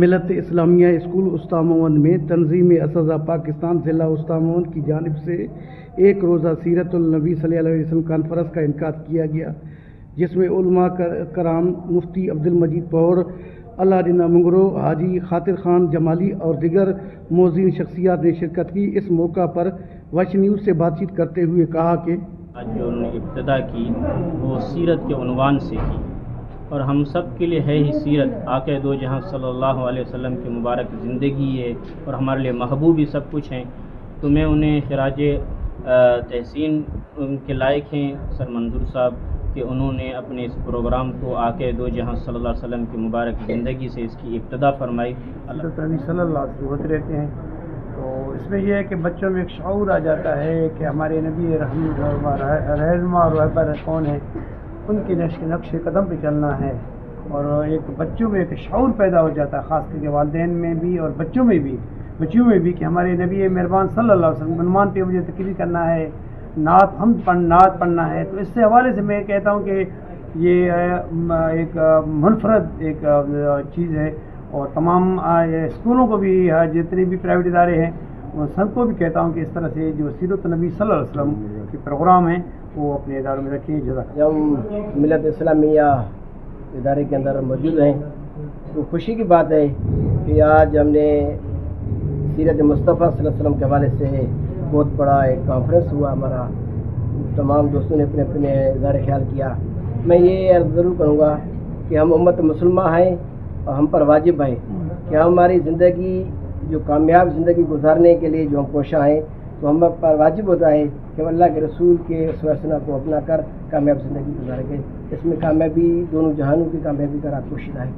ملت اسلامیہ اسکول استاموند میں تنظیم اساتذہ پاکستان ضلع استاموند کی جانب سے ایک روزہ سیرت النبی صلی اللہ علیہ وسلم کانفرنس کا انعقاد کیا گیا، جس میں علماء کرام، مفتی عبدالمجید پور، اللہ دینہ منگرو، حاجی خاطر خان جمالی اور دیگر موزین شخصیات نے شرکت کی۔ اس موقع پر وش نیوز سے بات چیت کرتے ہوئے کہا کہ آج جو انہوں نے ابتدا کی وہ سیرت کے عنوان سے کی، اور ہم سب کے لیے ہے ہی سیرت۔ آقا دو جہاں صلی اللہ علیہ وسلم کی مبارک زندگی ہے اور ہمارے لیے محبوب ہی سب کچھ ہیں، تو میں انہیں خراج تحسین ان کے لائق ہیں سر منظور صاحب کہ انہوں نے اپنے اس پروگرام کو آقا دو جہاں صلی اللہ علیہ وسلم کی مبارک زندگی سے اس کی ابتدا فرمائی۔ حضرت نبی صلی اللہ علیہ وسلم ہوتے رہتے ہیں، تو اس میں یہ ہے کہ بچوں میں ایک شعور آ جاتا ہے کہ ہمارے نبی رہنما اور رہبر کون ہیں، ان کے نقش قدم پہ چلنا ہے، اور ایک بچوں میں ایک شعور پیدا ہو جاتا ہے، خاص کر کے والدین میں بھی اور بچوں میں بھی کہ ہمارے نبی مہربان صلی اللہ علیہ وسلم عنوان پہ مجھے تقریر کرنا ہے، نعت پڑھنا ہے۔ تو اس سے حوالے سے میں کہتا ہوں کہ یہ ایک منفرد ایک چیز ہے، اور تمام اسکولوں کو بھی، جتنے بھی پرائیویٹ ادارے ہیں ان سب کو بھی کہتا ہوں کہ اس طرح سے جو سیرت النبی صلی اللہ علیہ وسلم کے پروگرام ہیں وہ اپنے اداروں میں رکھیں۔ ہم ملت اسلامیہ ادارے کے اندر موجود ہیں، تو خوشی کی بات ہے کہ آج ہم نے سیرت مصطفیٰ صلی اللہ علیہ وسلم کے حوالے سے بہت بڑا ایک کانفرنس ہوا ہمارا، تمام دوستوں نے اپنے اپنے اظہار خیال کیا۔ میں یہ عرض ضرور کروں گا کہ ہم امت مسلمہ ہیں اور ہم پر واجب ہے کہ ہماری زندگی جو کامیاب زندگی گزارنے کے لیے جو ہم کوشاں ہیں، تو ہم پر واجب ہوتا ہے کہ ہم اللہ کے رسول کے سنت کو اپنا کر کامیاب زندگی گزاریں گے۔ اس میں کامیابی دونوں جہانوں کی کامیابی کا آپ کوشش ہے۔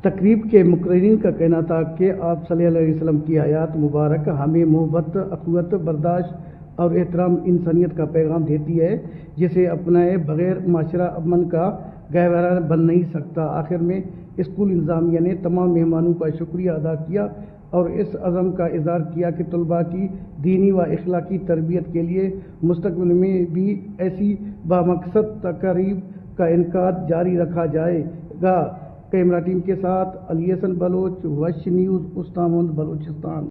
تقریب کے مقررین کا کہنا تھا کہ آپ صلی اللہ علیہ وسلم کی حیات مبارک ہمیں محبت، اخوت، برداشت اور احترام انسانیت کا پیغام دیتی ہے، جسے اپنائے بغیر معاشرہ امن کا گہوارہ بن نہیں سکتا۔ آخر میں اسکول انتظامیہ نے تمام مہمانوں کا شکریہ ادا کیا اور اس عزم کا اظہار کیا کہ طلباء کی دینی و اخلاقی تربیت کے لیے مستقبل میں بھی ایسی بامقصد تقاریب کا انعقاد جاری رکھا جائے گا۔ کیمرہ ٹیم کے ساتھ علی حسن بلوچ، وش نیوز، استاموند، بلوچستان۔